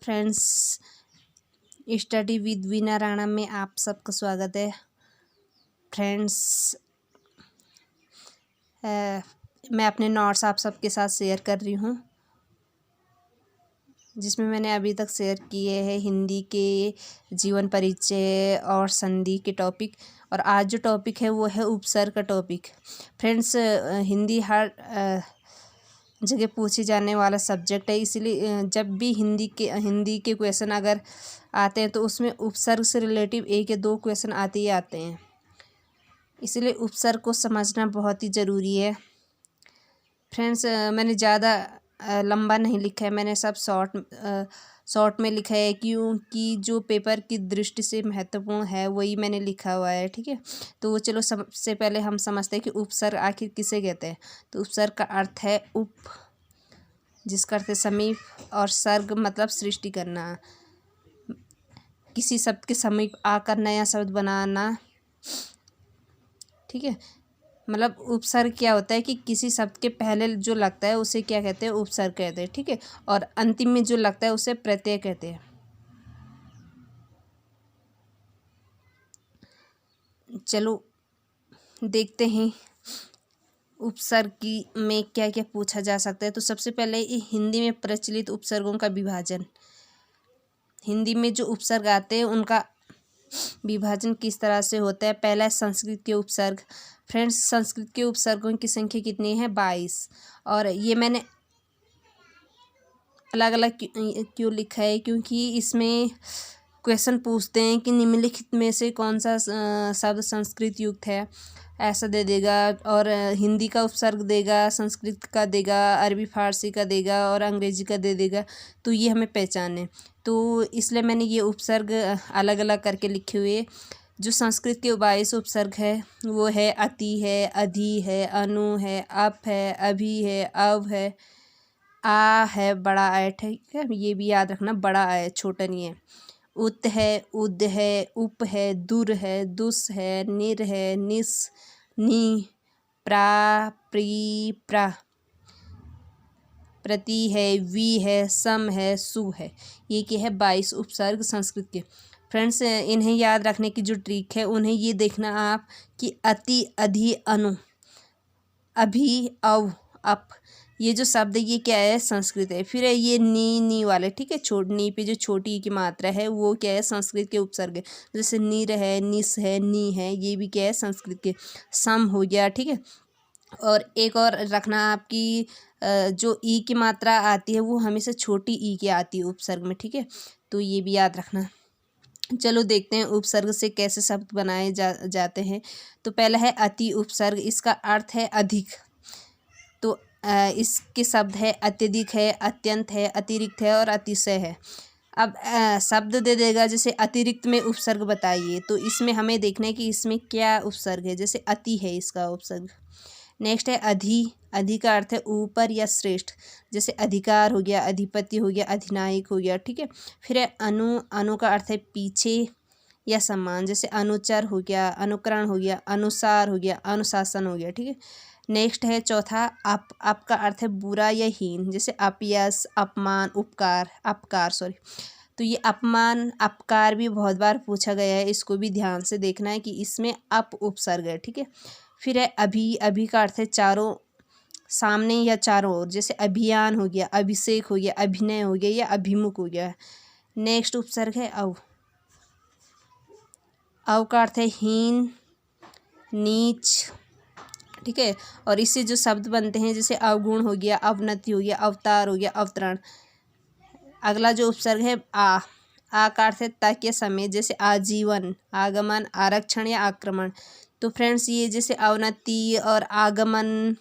Friends, study with Veena Rana में आप सबका स्वागत है। फ्रेंड्स, मैं अपने नोट्स आप सबके साथ शेयर कर रही हूँ, जिसमें मैंने अभी तक शेयर किए हैं हिंदी के जीवन परिचय और संधि के टॉपिक। और आज जो टॉपिक है वो है उपसर्ग का टॉपिक। फ्रेंड्स, हिंदी हर जगह पूछे जाने वाला सब्जेक्ट है, इसलिए जब भी हिंदी के क्वेश्चन अगर आते हैं तो उसमें उपसर्ग से रिलेटिव एक या दो क्वेश्चन आते ही आते हैं। इसलिए उपसर्ग को समझना बहुत ही ज़रूरी है। फ्रेंड्स, मैंने ज़्यादा लंबा नहीं लिखा है, मैंने सब शॉर्ट में लिखा है, क्योंकि जो पेपर की दृष्टि से महत्वपूर्ण है वही मैंने लिखा हुआ है। ठीक है, तो चलो सबसे पहले हम समझते हैं कि उपसर्ग आखिर किसे कहते हैं। तो उपसर्ग का अर्थ है उप, जिसका अर्थ है समीप, और सर्ग मतलब सृष्टि करना, किसी शब्द के समीप आकर नया शब्द बनाना। ठीक है, मतलब उपसर्ग क्या होता है कि किसी शब्द के पहले जो लगता है उसे क्या कहते हैं, उपसर्ग कहते हैं। ठीक है, और अंतिम में जो लगता है उसे प्रत्यय कहते हैं। चलो देखते हैं उपसर्ग में क्या क्या पूछा जा सकता है। तो सबसे पहले हिंदी में प्रचलित उपसर्गों का विभाजन। हिंदी में जो उपसर्ग आते हैं उनका विभाजन किस तरह से होता है। पहला है संस्कृत के उपसर्ग। फ्रेंड्स, संस्कृत के उपसर्गों की संख्या कितनी है? 22। और ये मैंने अलग अलग क्यों लिखा है, क्योंकि इसमें क्वेश्चन पूछते हैं कि निम्नलिखित में से कौन सा शब्द संस्कृत युक्त है, ऐसा दे देगा। और हिंदी का उपसर्ग देगा, संस्कृत का देगा, अरबी फारसी का देगा और अंग्रेजी का दे देगा। तो ये हमें पहचाने, तो इसलिए मैंने ये उपसर्ग अलग अलग करके लिखे हुए। जो संस्कृत के 22 उपसर्ग है वो है अति है, अधि है, अनु है, अप है, अभि है, अव है, आ है, बड़ा आय। ठीक है, ये भी याद रखना, बड़ा आय, छोटा नहीं है। उत है, उद है, उप है, दुर है, दुस है, निर है, निस, नी, प्रा, प्री, प्रा, प्रति है, वी है, सम है, सु है। ये क्या है? 22 उपसर्ग संस्कृत के। फ्रेंड्स, इन्हें याद रखने की जो ट्रिक है, उन्हें ये देखना आप कि अति, अधि, अनु, अभी, अव, अप, ये जो शब्द है ये क्या है? संस्कृत है। फिर है ये नी वाले, ठीक है, नी पे जो छोटी की मात्रा है वो क्या है? संस्कृत के उपसर्ग है। जैसे नीर है, निस है, नी है, ये भी क्या है? संस्कृत के। सम हो गया। ठीक है, और एक और रखना आपकी जो ई की मात्रा आती है वो हमेशा छोटी ई की आती है उपसर्ग में। ठीक है, तो ये भी याद रखना। चलो देखते हैं उपसर्ग से कैसे शब्द बनाए जाते हैं। तो पहला है अति उपसर्ग। इसका अर्थ है अधिक। तो इसके शब्द है अत्यधिक है, अत्यंत है, अतिरिक्त है और अतिशय है। अब शब्द दे देगा, जैसे अतिरिक्त में उपसर्ग बताइए, तो इसमें हमें देखना है कि इसमें क्या उपसर्ग है। जैसे अति है इसका उपसर्ग। नेक्स्ट है अधि। अधि का अर्थ है ऊपर या श्रेष्ठ, जैसे अधिकार हो गया, अधिपति हो गया, अधिनायक हो गया। ठीक है, फिर है अनु। अनु का अर्थ है पीछे या सम्मान, जैसे अनुचर हो गया, अनुकरण हो गया, अनुसार हो गया, अनुशासन हो गया। ठीक है, नेक्स्ट है चौथा अप। अप का अर्थ है बुरा या हीन, जैसे अपयश, अपमान, उपकार, अपकार सॉरी। तो ये अपमान, अपकार भी बहुत बार पूछा गया है, इसको भी ध्यान से देखना है कि इसमें अप उपसर्ग है। ठीक है, फिर है अभी। अभी का अर्थ है चारों, सामने या चारों ओर, जैसे अभियान हो गया, अभिषेक हो गया, अभिनय हो गया या अभिमुख हो गया। नेक्स्ट उपसर्ग है अव। अव का अर्थ है हीन, नीच। ठीक है, और इससे जो शब्द बनते हैं, जैसे अवगुण हो गया, अवनति हो गया, अवतार हो गया, अवतरण। अगला जो उपसर्ग है आ। आ का अर्थ है तक या समय, जैसे आजीवन, आगमन, आरक्षण या आक्रमण। तो फ्रेंड्स, ये जैसे अवनति और आगमन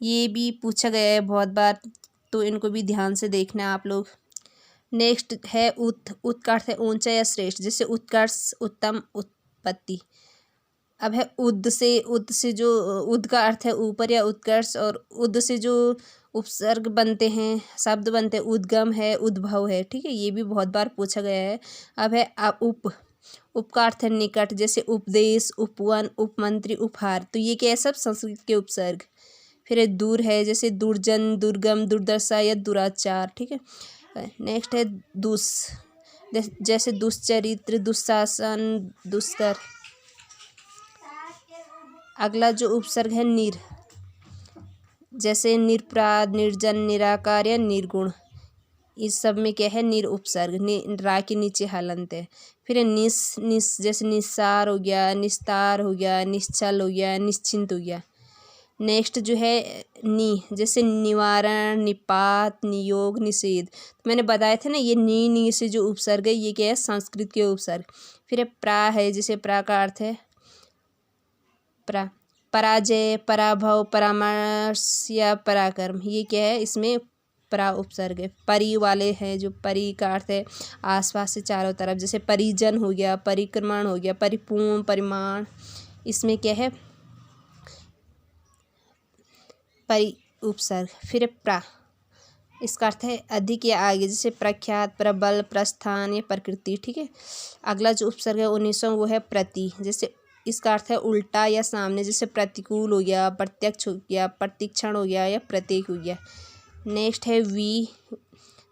ये भी पूछा गया है बहुत बार, तो इनको भी ध्यान से देखना है आप लोग। नेक्स्ट है उत। उत का अर्थ है ऊंचा या श्रेष्ठ, जैसे उत्कर्ष, उत्तम, उत्पत्ति। अब है उद से। उद से जो उद का अर्थ है ऊपर या उत्कर्ष, और उद से जो उपसर्ग बनते हैं, शब्द बनते हैं, उद्गम है, उद्भव है। ठीक है, ये भी बहुत बार पूछा गया है। अब है उप। उप का अर्थ है निकट, जैसे उपदेश, उपवन, उपमंत्री, उपहार। तो ये क्या है? सब संस्कृत के उपसर्ग। फिर है दूर है, जैसे दुर्जन, दुर्गम, दुर्दशा या दुराचार। ठीक है, नेक्स्ट है दुस, जैसे दुश्चरित्र, दुशासन, दुष्कर। अगला जो उपसर्ग है निर, जैसे निरपराध, निर्जन, निराकार या निर्गुण। इस सब में क्या है निर उपसर्ग, रा के नीचे हलंत है। फिर निस, जैसे निस्सार हो गया, निस्तार हो गया, निश्चल हो गया, निश्चिंत हो गया। नेक्स्ट जो है नी, जैसे निवारण, निपात, नियोग, निषेध। तो मैंने बताया था ना ये नी से जो उपसर्ग है ये क्या है संस्कृत के उपसर्ग। फिर प्रा है, जैसे प्रा का अर्थ है पराजय, पराभव, परामर्श या पराक्रम। ये क्या है इसमें परा उपसर्ग है। परि वाले हैं जो परि का अर्थ है आसपास से चारों तरफ, जैसे परिजन हो गया, परिक्रमण हो गया, परिपूर्ण, परिमाण। इसमें क्या है परि उपसर्ग। फिर प्रा, इसका अर्थ है अधिक या आगे, जैसे प्रख्यात, प्रबल, प्रस्थान या प्रकृति। ठीक है। अगला जो उपसर्ग है 19वां वो है प्रति, जैसे इसका अर्थ है उल्टा या सामने, जैसे प्रतिकूल हो गया, प्रत्यक्ष हो गया, प्रतिक्षण हो गया या प्रतीक हो गया। नेक्स्ट है वी,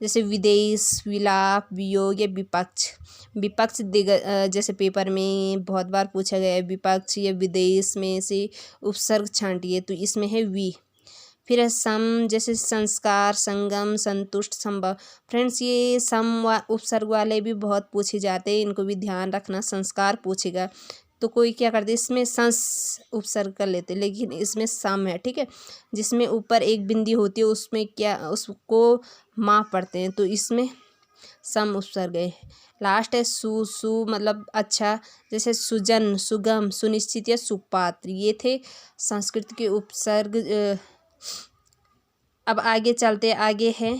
जैसे विदेश, विलाप, वियोग या विपक्ष। विपक्ष जैसे पेपर में बहुत बार पूछा गया है विपक्ष या विदेश में से उपसर्ग छांटिए, तो इसमें है वी। फिर है सम, जैसे संस्कार, संगम, संतुष्ट, संभव। फ्रेंड्स ये सम उपसर्ग वाले भी बहुत पूछे जाते हैं, इनको भी ध्यान रखना। संस्कार पूछेगा तो कोई क्या करते इसमें संस उपसर्ग कर लेते, लेकिन इसमें सम है। ठीक है। जिसमें ऊपर एक बिंदी होती है उसमें क्या उसको माँ पढ़ते हैं, तो इसमें सम उपसर्ग है। लास्ट है सु मतलब अच्छा, जैसे सुजन, सुगम, सुनिश्चित या सुपात्र। ये थे संस्कृत के उपसर्ग। अब आगे चलते, आगे है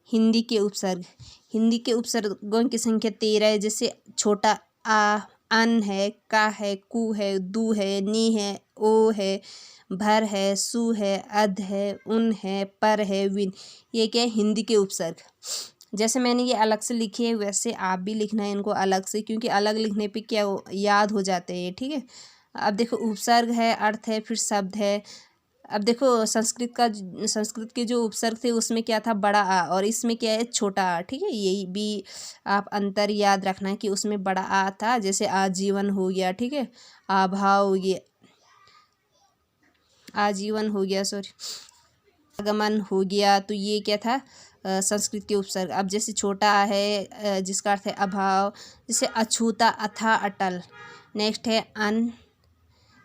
हिंदी के उपसर्ग। हिंदी के उपसर्गों की संख्या 13 है, जैसे छोटा आ, अन है, का है, कु है, दु है, नी है, ओ है, भर है, सु है, अध है, उन है, पर है, विन। ये क्या है हिंदी के उपसर्ग। जैसे मैंने ये अलग से लिखे हैं वैसे आप भी लिखना है इनको अलग से, क्योंकि अलग लिखने पे क्या याद हो जाते हैं। ठीक है। अब देखो उपसर्ग है, अर्थ है, फिर शब्द है। अब देखो संस्कृत के जो उपसर्ग थे उसमें क्या था बड़ा आ, और इसमें क्या है छोटा आ। ठीक है। यही भी आप अंतर याद रखना है कि उसमें बड़ा आ था, जैसे आजीवन हो गया। ठीक है। आभाव हो गया, आजीवन हो गया, सॉरी, आगमन हो गया। तो ये क्या था संस्कृत के उपसर्ग। अब जैसे छोटा है जिसका अर्थ है अभाव, जैसे अछूता, अथा, अटल। नेक्स्ट है अन,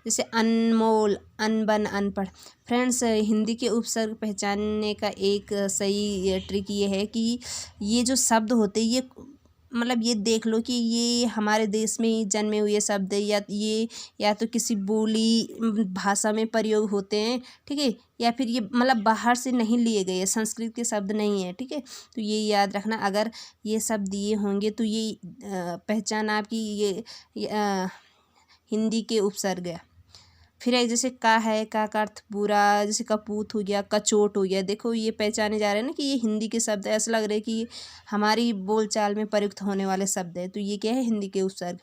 जैसे अनमोल, अनबन, अनपढ़। फ्रेंड्स हिंदी के उपसर्ग पहचानने का एक सही ट्रिक ये है कि ये जो शब्द होते हैं ये मतलब ये देख लो कि ये हमारे देश में ही जन्मे हुए शब्द है, या तो किसी बोली भाषा में प्रयोग होते हैं। ठीक है। या फिर ये मतलब बाहर से नहीं लिए गए, संस्कृत के शब्द नहीं है। ठीक है। तो ये याद रखना, अगर ये शब्द दिए होंगे तो ये पहचान आपकी ये हिंदी के उपसर्ग है। फिर है जैसे का है, का अर्थ बुरा, जैसे कपूत हो गया, कचोट हो गया। देखो ये पहचाने जा रहे हैं ना कि ये हिंदी के शब्द है, ऐसा लग रहा है कि हमारी बोलचाल में प्रयुक्त होने वाले शब्द है। तो ये क्या है हिंदी के उपसर्ग।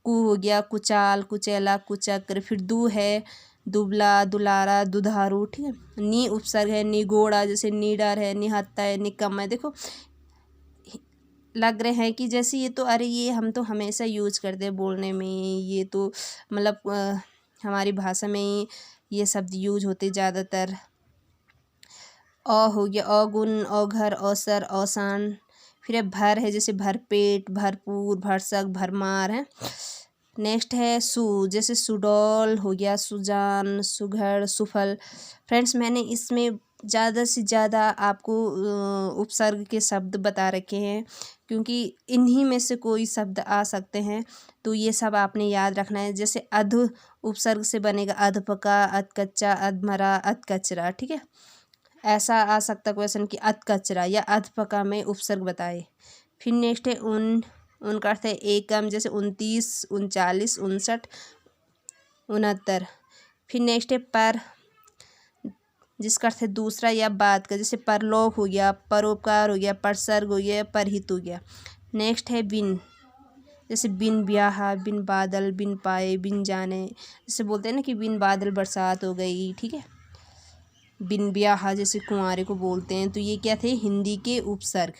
कु हो गया, कुचाल, कुचैला, कुचक्र। फिर दु है, दुबला, दुलारा, दुधारू। ठीक है। नी उपसर्ग है, निगोड़ा, जैसे निडर है, निहत्ता है, निकम्मा है। देखो लग रहे हैं कि जैसे ये तो अरे ये हम तो हमेशा यूज करते हैं बोलने में, ये तो मतलब हमारी भाषा में ही ये शब्द यूज होते ज़्यादातर। अ हो गया, अगुण, अघर, अवसर, अवसान। फिर है भर है, जैसे भरपेट, भरपूर, भरसक, भरमार है। नेक्स्ट है सु, जैसे सुडौल हो गया, सुजान, सुघड़, सुफल। फ्रेंड्स मैंने इसमें ज़्यादा से ज़्यादा आपको उपसर्ग के शब्द बता रखे हैं, क्योंकि इन्हीं में से कोई शब्द आ सकते हैं, तो ये सब आपने याद रखना है। जैसे अध उपसर्ग से बनेगा अधपका, अधकच्चा, अधमरा, अधकचरा। ठीक है। ऐसा आ सकता क्वेश्चन कि अधकचरा या अधपका में उपसर्ग बताए। फिर नेक्स्ट है उनका अर्थ है एकम, जैसे 29, 39, 59, 69। फिर नेक्स्ट है पर, जिसका अर्थ है दूसरा या बाद का, जैसे परलोक हो गया, परोपकार हो गया, परसर्ग हो गया, परहित हो गया। नेक्स्ट है बिन, जैसे बिन ब्याह, बिन बादल, बिन पाए, बिन जाने। जैसे बोलते हैं ना कि बिन बादल बरसात हो गई। ठीक है। बिन ब्याह जैसे कुंवारे को बोलते हैं, तो ये क्या थे, हिंदी के उपसर्ग।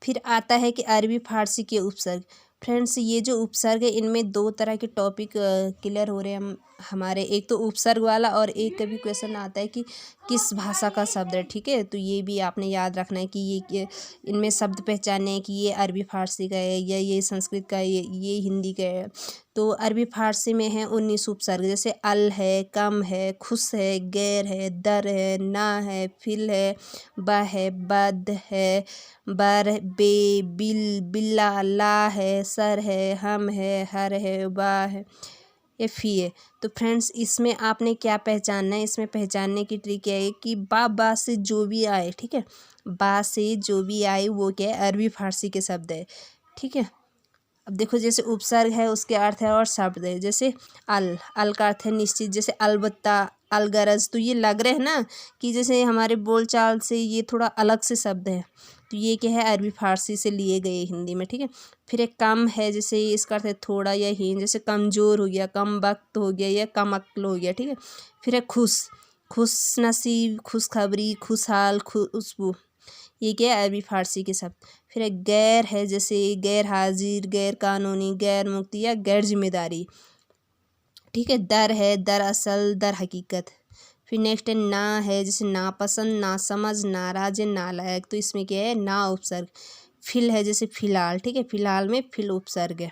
फिर आता है कि अरबी फारसी के उपसर्ग। फ्रेंड्स, ये जो उपसर्ग है इनमें दो तरह के टॉपिक क्लियर हो रहे हैं हमारे। एक तो उपसर्ग वाला, और एक कभी क्वेश्चन आता है कि किस भाषा का शब्द है, ठीक है। तो ये भी आपने याद रखना है कि इनमें शब्द पहचानने हैं कि ये अरबी फारसी का है, या ये संस्कृत का है, ये हिंदी का है। तो अरबी फारसी में है 19 उपसर्ग, जैसे अल है, कम है, खुश है, गैर है, दर है, ना है, फिल है, ब है, बद है, बर, बे, बिल, बिल्ला, ला है, सर है, हम है, हर है, बा है, ये फी है। तो फ्रेंड्स, इसमें आपने क्या पहचानना है, इसमें पहचानने की ट्रिक क्या है कि बा से जो भी आए, ठीक है, बा से जो भी आए वो क्या है, अरबी फारसी के शब्द है, ठीक है। अब देखो, जैसे उपसर्ग है उसके अर्थ है और शब्द है। जैसे अल का अर्थ है निश्चित, जैसे अलबत्ता, अलगरज। तो ये लग रहे हैं ना कि जैसे हमारे बोलचाल से ये थोड़ा अलग से शब्द है, तो ये क्या है, अरबी फारसी से लिए गए हिंदी में, ठीक है। फिर एक कम है, जैसे इसका अर्थ है थोड़ा या हीन, जैसे कमज़ोर हो गया, कम वक्त हो गया, या कम अक्ल हो गया, ठीक है। फिर है खुश, खुश नसीब, खुशखबरी, खुशहाल, खुशबू, ये क्या है, अरबी फारसी के शब्द। फिर एक गैर है, जैसे गैर हाजिर, गैर कानूनी, गैर मुक्ति, या गैर जिम्मेदारी, ठीक है। दर है, दरअसल, दर हकीकत। फिर नेक्स्ट है ना है, जैसे नापसंद, नासमझ, नाराज, नालायक। तो इसमें क्या है, ना उपसर्ग। फिल है, जैसे फिलहाल, ठीक है, फिलहाल में फिल उपसर्ग है।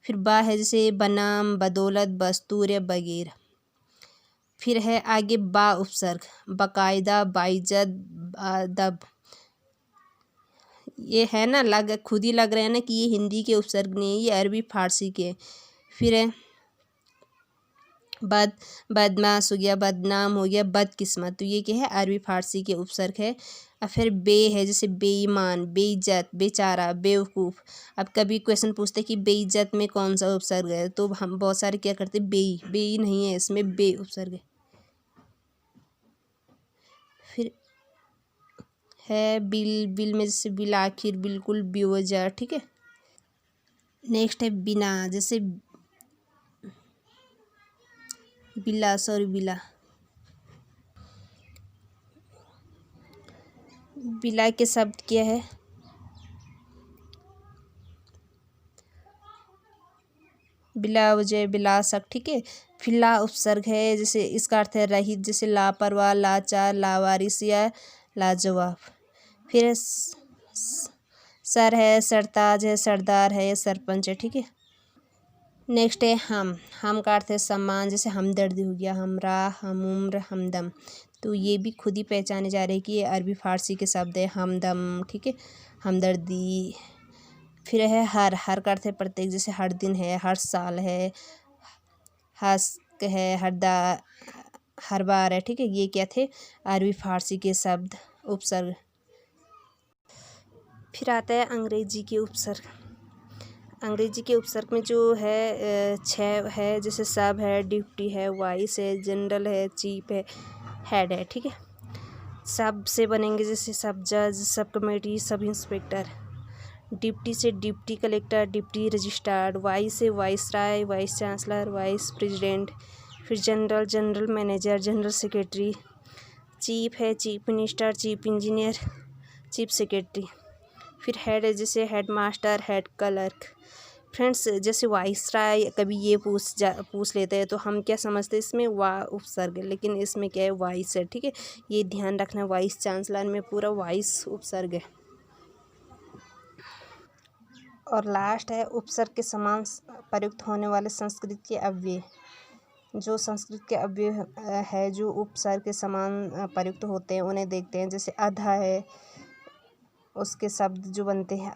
फिर बा है, जैसे बनाम, बदौलत, बस्तूर, या बगैर। फिर है आगे बा उपसर्ग, बाकायदा, बाइज्जत, अदब। ये है ना, खुद ही लग रहे हैं ना कि ये हिंदी के उपसर्ग नहीं है, ये अरबी फारसी के। फिर है बदमाश हो गया, बदनाम हो गया, बदकिस्मत। तो ये क्या है, अरबी फारसी के उपसर्ग है। और फिर बे है, जैसे बेईमान, बेइज्जत, बेचारा, बेवकूफ़। अब कभी क्वेश्चन पूछते कि बेइज्जत में कौन सा उपसर्ग है, तो हम बहुत सारे क्या करते, बेई नहीं है, इसमें बे उपसर्ग है। फिर है बिल में जैसे बिल आखिर, बिल्कुल, बेवजह, ठीक है। नेक्स्ट है बिना, जैसे बिला बिला के शब्द क्या है, बिला वजह, बिला शक, ठीक है। फिर ला उपसर्ग है, जैसे इसका अर्थ है रहित, जैसे लापरवाह, लाचार, लावारिस, या लाजवाब। फिर सर है, सरताज है, सरदार है, या सरपंच है, ठीक है। नेक्स्ट है हम का अर्थ है सम्मान, जैसे हमदर्दी हो गया, हमरा, हम उम्र, हमदम। तो ये भी खुद ही पहचाने जा रहे हैं कि ये अरबी फारसी के शब्द है, हमदम, ठीक है, हमदर्दी। फिर है हर का अर्थ है प्रत्येक, जैसे हर दिन है, हर साल है, हस्क है, हर बार है, ठीक है। ये क्या थे, अरबी फारसी के शब्द उपसर्ग। फिर आता है अंग्रेजी के उपसर्ग। अंग्रेजी के उपसर्ग में जो है छः है, जैसे सब है, ड्यूटी है, वाइस है, जनरल है, चीफ है, हेड है, ठीक है। सब से बनेंगे जैसे सब जज, sub committee, sub inspector. Deputy से deputy collector, deputy registrar. Vice से viceroy, vice chancellor, vice president. फिर general, general manager, general secretary. Chief है, chief minister, chief engineer, chief secretary. फिर हेड है, जैसे head master, head clerk. Friends, जैसे viceroy कभी ये पूछ लेते हैं तो हम क्या समझते हैं, इसमें उपसर्ग है, लेकिन इसमें क्या है, वाइस है, ठीक है। ये ध्यान रखना, वाइस चांसलर में पूरा वाइस उपसर्ग है। और लास्ट है उपसर्ग के समान प्रयुक्त होने वाले संस्कृत के अव्यय। जो संस्कृत के अव्यय है जो उपसर्ग के समान प्रयुक्त होते हैं उन्हें देखते हैं। जैसे अधा है, उसके शब्द जो बनते हैं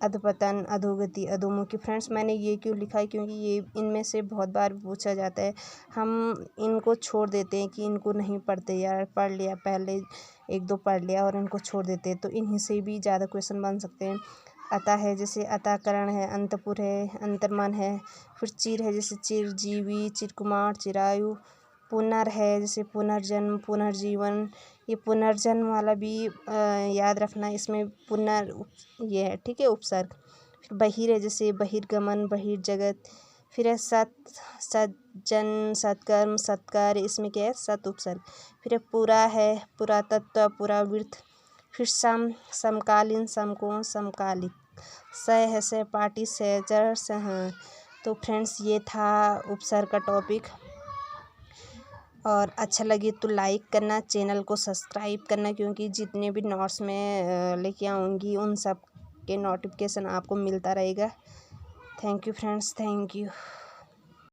अधपतन, अधोगति, अधोमुखी। फ्रेंड्स, मैंने ये क्यों लिखा है, क्योंकि ये इनमें से बहुत बार पूछा जाता है। हम इनको छोड़ देते हैं कि इनको नहीं पढ़ते, यार पढ़ लिया, पहले एक दो पढ़ लिया और इनको छोड़ देते हैं, तो इन्हीं से भी ज़्यादा क्वेश्चन बन सकते हैं। अतः है, जैसे अतःकरण है, अंतपुर है, अंतर्मन है। फिर चिर है, जैसे चिरजीवी, चिरकुमार, चिरायु। पुनर है, जैसे पुनर्जन्म, पुनर्जीवन। ये पुनर्जन्म वाला भी याद रखना, इसमें ये है, ठीक है, उपसर्ग। फिर बहिर है, जैसे बहिर्गमन, बहिर्जगत। फिर है सत, सज्जन, सत्कर्म, सत्कार्य, इसमें क्या है सत उपसर्ग। फिर है पुरा है पुरातत्व, पुरावृत्त। फिर सम, समकालीन, समकोण, समकालिक। सह है सहपाठी, सहचर, सह। तो फ्रेंड्स ये था उपसर्ग का टॉपिक, और अच्छा लगे तो लाइक करना, चैनल को सब्सक्राइब करना, क्योंकि जितने भी नोट्स मैं लेके आऊँगी उन सब के नोटिफिकेशन आपको मिलता रहेगा। Thank you friends, thank you.